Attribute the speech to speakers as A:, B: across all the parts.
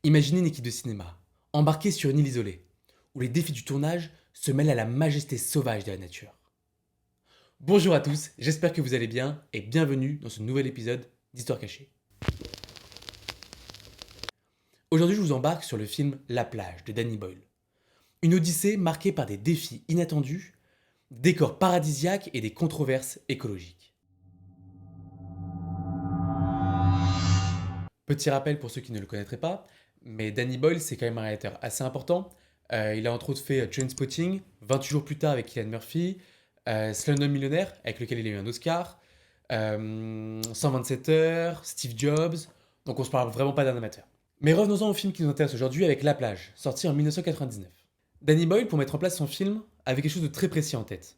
A: Imaginez une équipe de cinéma, embarquée sur une île isolée, où les défis du tournage se mêlent à la majesté sauvage de la nature. Bonjour à tous, j'espère que vous allez bien et bienvenue dans ce nouvel épisode d'Histoire cachée. Aujourd'hui, je vous embarque sur le film La plage de Danny Boyle. Une odyssée marquée par des défis inattendus, décors paradisiaques et des controverses écologiques. Petit rappel pour ceux qui ne le connaîtraient pas, mais Danny Boyle, c'est quand même un réalisateur assez important. Il a entre autres fait Trainspotting, 28 jours plus tard avec Cillian Murphy, Slumdog Millionnaire, avec lequel il a eu un Oscar, 127 heures, Steve Jobs, donc on se parle vraiment pas d'un amateur. Mais revenons-en au film qui nous intéresse aujourd'hui avec La plage, sorti en 1999. Danny Boyle, pour mettre en place son film, avait quelque chose de très précis en tête.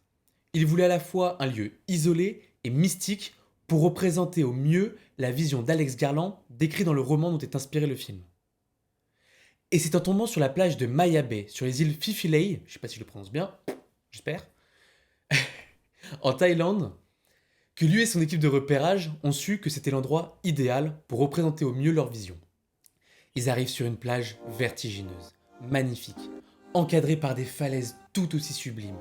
A: Il voulait à la fois un lieu isolé et mystique pour représenter au mieux la vision d'Alex Garland décrite dans le roman dont est inspiré le film. Et c'est en tombant sur la plage de Maya Bay, sur les îles Phi Phi Lay, je sais pas si je le prononce bien, j'espère, en Thaïlande, que lui et son équipe de repérage ont su que c'était l'endroit idéal pour représenter au mieux leur vision. Ils arrivent sur une plage vertigineuse, magnifique, encadrée par des falaises tout aussi sublimes,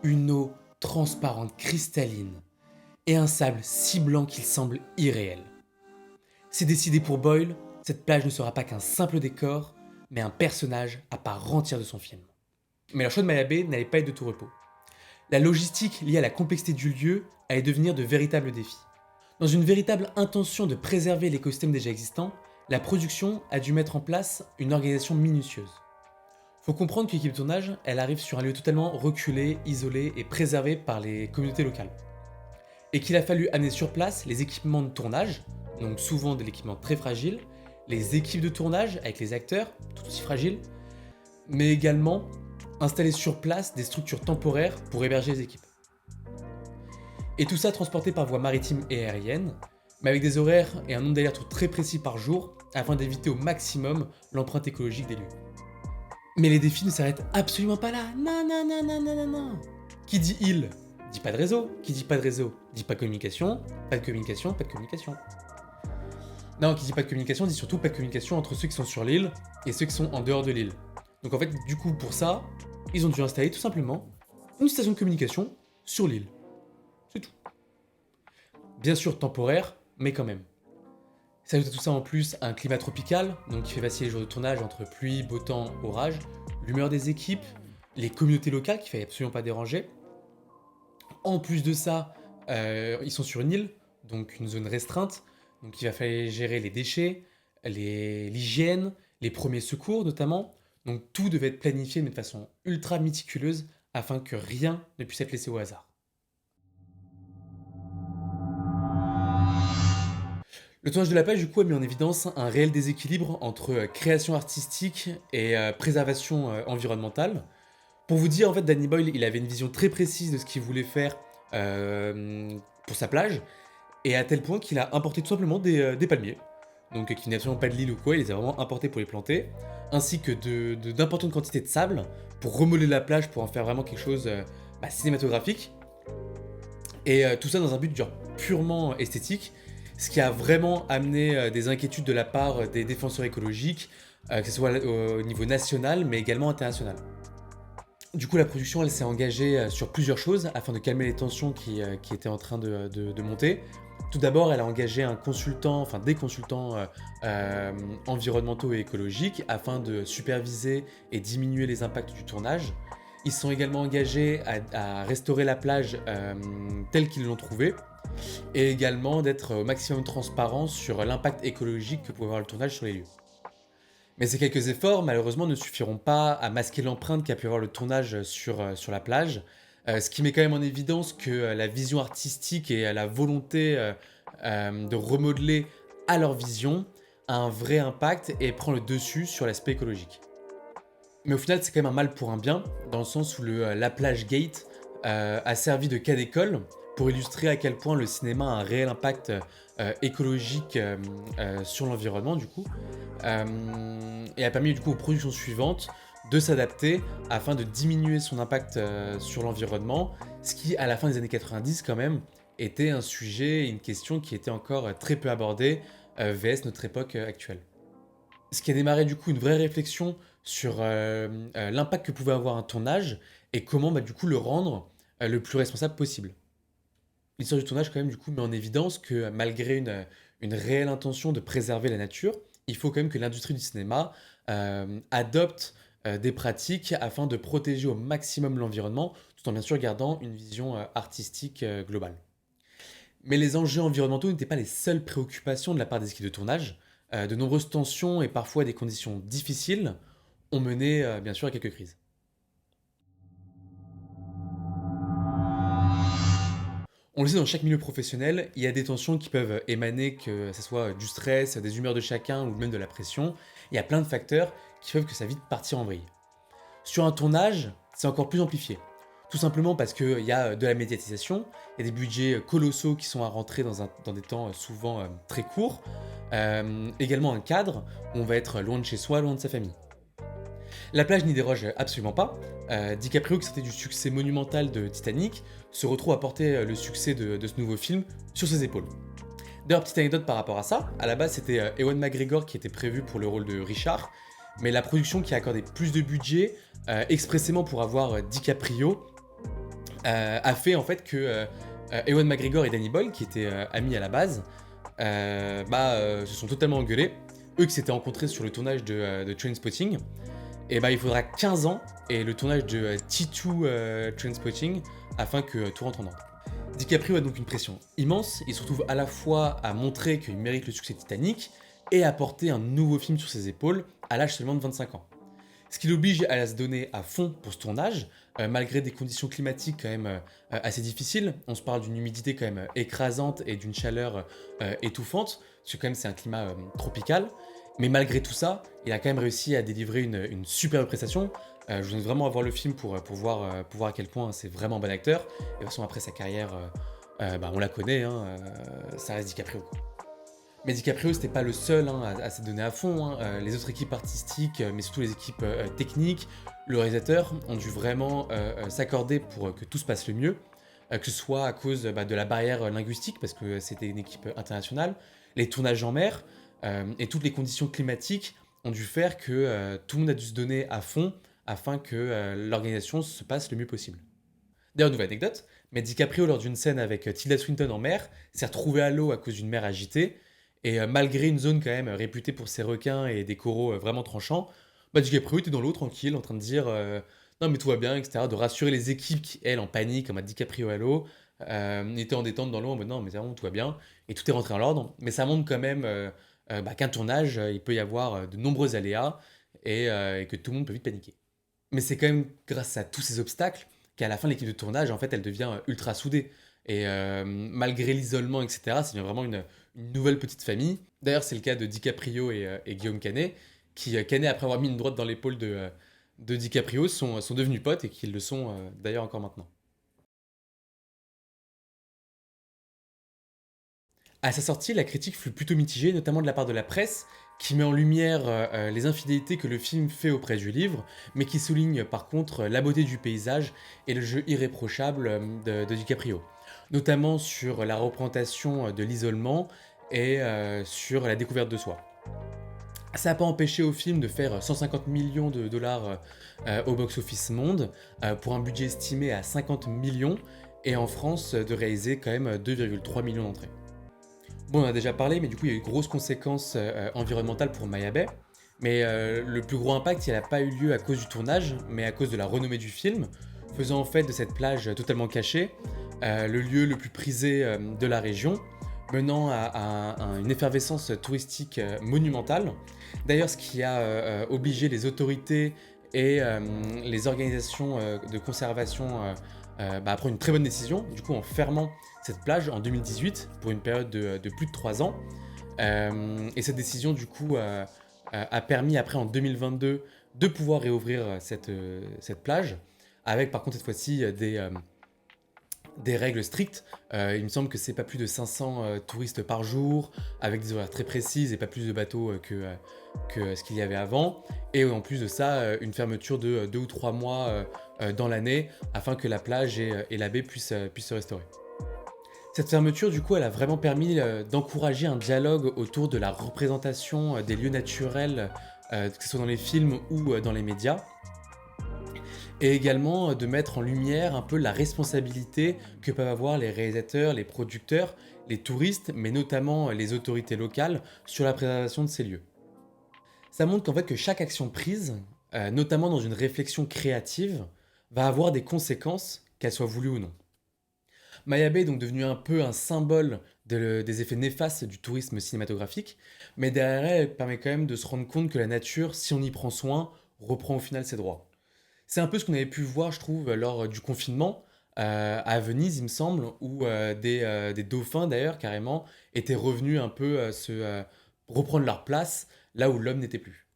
A: une eau transparente, cristalline, et un sable si blanc qu'il semble irréel. C'est décidé pour Boyle, cette plage ne sera pas qu'un simple décor, mais un personnage à part entière de son film. Mais leur choix de Maya Bay n'allait pas être de tout repos. La logistique liée à la complexité du lieu allait devenir de véritables défis. Dans une véritable intention de préserver l'écosystème déjà existant, la production a dû mettre en place une organisation minutieuse. Faut comprendre que l'équipe de tournage, elle arrive sur un lieu totalement reculé, isolé et préservé par les communautés locales. Et qu'il a fallu amener sur place les équipements de tournage, donc souvent de l'équipement très fragile, les équipes de tournage avec les acteurs, tout aussi fragiles, mais également installer sur place des structures temporaires pour héberger les équipes. Et tout ça transporté par voie maritime et aérienne, mais avec des horaires et un nombre d'allers-retours très précis par jour afin d'éviter au maximum l'empreinte écologique des lieux. Mais les défis ne s'arrêtent absolument pas là. Non, non, non, non, non, non, non. Qui dit île dit pas de réseau. Qui dit pas de réseau dit pas de communication. Pas de communication, pas de communication. Non, qui dit pas de communication dit surtout pas de communication entre ceux qui sont sur l'île et ceux qui sont en dehors de l'île. Donc en fait, du coup, pour ça, ils ont dû installer tout simplement une station de communication sur l'île. C'est tout. Bien sûr temporaire, mais quand même. S'ajoute à tout ça en plus un climat tropical, donc qui fait vaciller les jours de tournage entre pluie, beau temps, orage, l'humeur des équipes, les communautés locales qu'il fallait absolument pas déranger. En plus de ça, ils sont sur une île, donc une zone restreinte, donc il va falloir gérer les déchets, l'hygiène, les premiers secours notamment. Donc tout devait être planifié mais de façon ultra méticuleuse afin que rien ne puisse être laissé au hasard. Le tournage de la plage, du coup, a mis en évidence un réel déséquilibre entre création artistique et préservation environnementale. Pour vous dire, en fait, Danny Boyle, il avait une vision très précise de ce qu'il voulait faire pour sa plage, et à tel point qu'il a importé tout simplement des palmiers, donc qui venaient absolument pas de l'île ou quoi, il les a vraiment importés pour les planter, ainsi que d'importantes quantités de sable pour remodeler la plage, pour en faire vraiment quelque chose cinématographique, et tout ça dans un but genre purement esthétique, ce qui a vraiment amené des inquiétudes de la part des défenseurs écologiques, que ce soit au niveau national mais également international. Du coup, la production, elle s'est engagée sur plusieurs choses afin de calmer les tensions qui étaient en train de monter. Tout d'abord, elle a engagé des consultants environnementaux et écologiques afin de superviser et diminuer les impacts du tournage. Ils se sont également engagés à restaurer la plage telle qu'ils l'ont trouvée et également d'être au maximum transparent sur l'impact écologique que pouvait avoir le tournage sur les lieux. Mais ces quelques efforts, malheureusement, ne suffiront pas à masquer l'empreinte qu'a pu avoir le tournage sur la plage, ce qui met quand même en évidence que la vision artistique et la volonté de remodeler à leur vision a un vrai impact et prend le dessus sur l'aspect écologique. Mais au final, c'est quand même un mal pour un bien, dans le sens où la plage Gate a servi de cas d'école pour illustrer à quel point le cinéma a un réel impact écologique sur l'environnement, du coup, et a permis du coup aux productions suivantes de s'adapter afin de diminuer son impact sur l'environnement, ce qui, à la fin des années 90 quand même, était un sujet, une question qui était encore très peu abordée, vs notre époque actuelle. Ce qui a démarré du coup une vraie réflexion sur l'impact que pouvait avoir un tournage et comment du coup le rendre le plus responsable possible. L'histoire du tournage, quand même, du coup, met en évidence que malgré une réelle intention de préserver la nature, il faut quand même que l'industrie du cinéma adopte des pratiques afin de protéger au maximum l'environnement, tout en bien sûr gardant une vision artistique globale. Mais les enjeux environnementaux n'étaient pas les seules préoccupations de la part des équipes de tournage. De nombreuses tensions et parfois des conditions difficiles ont mené, bien sûr, à quelques crises. On le sait, dans chaque milieu professionnel, il y a des tensions qui peuvent émaner, que ce soit du stress, des humeurs de chacun ou même de la pression. Il y a plein de facteurs qui peuvent que ça vite partir en vrille. Sur un tournage, c'est encore plus amplifié. Tout simplement parce qu'il y a de la médiatisation, il y a des budgets colossaux qui sont à rentrer dans des temps souvent très courts. Également un cadre où on va être loin de chez soi, loin de sa famille. La plage n'y déroge absolument pas. DiCaprio, qui sortait du succès monumental de Titanic, se retrouve à porter le succès de ce nouveau film sur ses épaules. D'ailleurs, petite anecdote par rapport à ça, à la base c'était Ewan McGregor qui était prévu pour le rôle de Richard, mais la production qui a accordé plus de budget expressément pour avoir DiCaprio a fait en fait que Ewan McGregor et Danny Boyle, qui étaient amis à la base, se sont totalement engueulés. Eux qui s'étaient rencontrés sur le tournage de Trainspotting, et il faudra 15 ans et le tournage de T2 Trainspotting afin que tout rentre en ordre. DiCaprio a donc une pression immense, il se retrouve à la fois à montrer qu'il mérite le succès de Titanic et à porter un nouveau film sur ses épaules à l'âge seulement de 25 ans. Ce qui l'oblige à se donner à fond pour ce tournage, malgré des conditions climatiques quand même assez difficiles. On se parle d'une humidité quand même écrasante et d'une chaleur étouffante, parce que quand même c'est un climat tropical. Mais malgré tout ça, il a quand même réussi à délivrer une superbe prestation. Je vous invite vraiment à voir le film pour voir à quel point c'est vraiment un bon acteur. Et de toute façon, après sa carrière, on la connaît, hein, ça reste DiCaprio, quoi. Mais DiCaprio, c'était pas le seul à se donner à fond, hein. Les autres équipes artistiques, mais surtout les équipes techniques, le réalisateur, ont dû vraiment s'accorder pour que tout se passe le mieux. Que ce soit à cause de la barrière linguistique, parce que c'était une équipe internationale, les tournages en mer, et toutes les conditions climatiques ont dû faire que tout le monde a dû se donner à fond afin que l'organisation se passe le mieux possible. D'ailleurs, nouvelle anecdote, mais DiCaprio, lors d'une scène avec Tilda Swinton en mer, s'est retrouvé à l'eau à cause d'une mer agitée, et malgré une zone quand même réputée pour ses requins et des coraux vraiment tranchants, DiCaprio était dans l'eau tranquille, en train de dire non mais tout va bien, etc., de rassurer les équipes qui, elles, en panique, en mode DiCaprio à l'eau, étaient en détente dans l'eau, en mode non mais c'est vraiment tout va bien, et tout est rentré en ordre, mais ça montre quand même qu'un tournage, il peut y avoir de nombreux aléas, et que tout le monde peut vite paniquer. Mais c'est quand même grâce à tous ces obstacles qu'à la fin, l'équipe de tournage, en fait, elle devient ultra soudée. Et malgré l'isolement, etc., c'est vraiment une nouvelle petite famille. D'ailleurs, c'est le cas de DiCaprio et Guillaume Canet, qui, Canet, après avoir mis une droite dans l'épaule de DiCaprio, sont devenus potes et qui le sont d'ailleurs encore maintenant. À sa sortie, la critique fut plutôt mitigée, notamment de la part de la presse, qui met en lumière les infidélités que le film fait auprès du livre, mais qui souligne par contre la beauté du paysage et le jeu irréprochable de DiCaprio, notamment sur la représentation de l'isolement et sur la découverte de soi. Ça n'a pas empêché au film de faire 150 millions de dollars au box-office monde, pour un budget estimé à 50 millions, et en France de réaliser quand même 2,3 millions d'entrées. Bon, on en a déjà parlé, mais du coup, il y a eu de grosses conséquences environnementales pour Maya Bay. Mais le plus gros impact, il n'a pas eu lieu à cause du tournage, mais à cause de la renommée du film, faisant en fait de cette plage totalement cachée le lieu le plus prisé de la région, menant à une effervescence touristique monumentale. D'ailleurs, ce qui a obligé les autorités et les organisations de conservation à prendre une très bonne décision, du coup en fermant cette plage en 2018 pour une période de plus de 3 ans. Et cette décision du coup a permis après en 2022 de pouvoir réouvrir cette plage, avec par contre cette fois-ci des règles strictes. Il me semble que c'est pas plus de 500 touristes par jour, avec des horaires très précises et pas plus de bateaux que ce qu'il y avait avant. Et en plus de ça, une fermeture de 2 ou 3 mois dans l'année, afin que la plage et la baie puissent se restaurer. Cette fermeture, du coup, elle a vraiment permis d'encourager un dialogue autour de la représentation des lieux naturels, que ce soit dans les films ou dans les médias, et également de mettre en lumière un peu la responsabilité que peuvent avoir les réalisateurs, les producteurs, les touristes, mais notamment les autorités locales sur la préservation de ces lieux. Ça montre qu'en fait que chaque action prise, notamment dans une réflexion créative, va avoir des conséquences, qu'elles soient voulues ou non. Maya Bay est donc devenu un peu un symbole des effets néfastes du tourisme cinématographique, mais derrière elle, elle permet quand même de se rendre compte que la nature, si on y prend soin, reprend au final ses droits. C'est un peu ce qu'on avait pu voir, je trouve, lors du confinement, à Venise, il me semble, où des dauphins, d'ailleurs, carrément, étaient revenus un peu reprendre leur place là où l'homme n'était plus.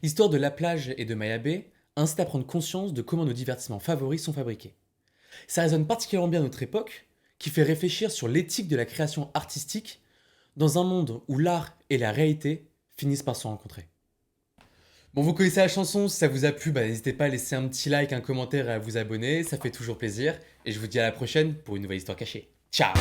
A: L'histoire de La Plage et de Maya Bay incite à prendre conscience de comment nos divertissements favoris sont fabriqués. Ça résonne particulièrement bien à notre époque, qui fait réfléchir sur l'éthique de la création artistique dans un monde où l'art et la réalité finissent par se rencontrer. Bon, vous connaissez la chanson, si ça vous a plu, n'hésitez pas à laisser un petit like, un commentaire et à vous abonner, ça fait toujours plaisir. Et je vous dis à la prochaine pour une nouvelle histoire cachée. Ciao!